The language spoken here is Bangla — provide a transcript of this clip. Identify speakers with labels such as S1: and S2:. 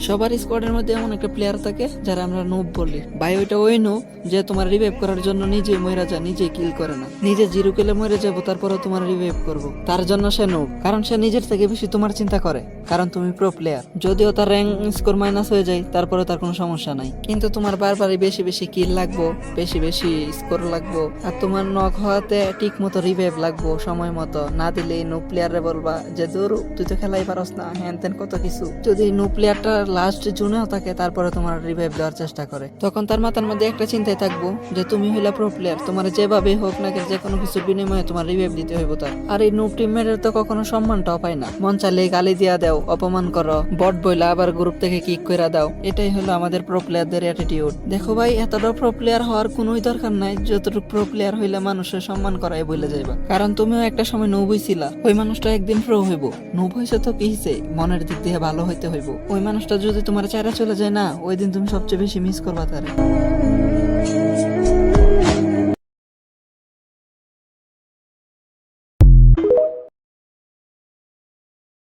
S1: সবার স্কোয়াডের মধ্যে এমন একটা প্লেয়ার থাকে যারা আমরা নুব বলি। ভাই ওইটা ওই নুব যে তোমার রিভাইভ করার জন্য নিজে মরে যায়, নিজে কিল করে না, নিজে জিরো কিলে মরে যাবো তারপরেও তোমার রিভাইভ করবো। তার জন্য সে নুব, কারণ সে নিজের থেকে বেশি তোমার চিন্তা করে, কারণ তুমি প্রো প্লেয়ার। যদিও তার র্যাঙ্ক স্কোর মাইনাস হয়ে যায় তারপরে তার কোনো সমস্যা নাই, কিন্তু তোমার বারবারই বেশি বেশি কিল লাগবো, বেশি বেশি স্কোর লাগবো, আর তোমার নক হওয়াতে ঠিক মতো রিভাইভ লাগবো সময় মতো। না দিলে নুব প্লেয়ারে বলবা যে দূর তুই তো খেলাই পারস না, হ্যান তেন কত কিছু। যদি নুব প্লেয়ারটা লাস্ট জুনেও থাকে তারপরে তোমার রিভাইভ দেওয়ার চেষ্টা করে, তখন তার মাথার মধ্যে একটা চিন্তাই থাকবো যে তুমি হইলা প্রো প্লেয়ার, তোমার যেভাবে হোক না যে কোনো কিছুর বিনিময়ে তোমার রিভাইভ দিতে হইব তার। আর এই নুব টিমমেটের তো কখনো সম্মানটাও পায় না, মন চাইলে গালি দিয়া দাও, অপমান করো, বট বইলা আবার গ্রুপ থেকে কিক কইরা দাও। এটাই হলো আমাদের প্রো প্লেয়ারদের অ্যাটিটিউড। দেখো ভাই, এতটা প্রো প্লেয়ার হওয়ার কোনোই দরকার নাই, যতটুকু প্রো প্লেয়ার হইলে মানুষের সম্মান করাই বলে যাইবা। কারণ তুমিও একটা সময় নুবই ছিলা, ওই মানুষটা একদিন প্রো হইব। নুব হইছে তো কি হইছে, মনের দিক দিয়ে ভালো হইতে হইব। ওই মানুষটা যদি তোমার চাইরা চলে যায় না, ওই দিন তুমি সবচেয়ে বেশি মিস করবা তারে।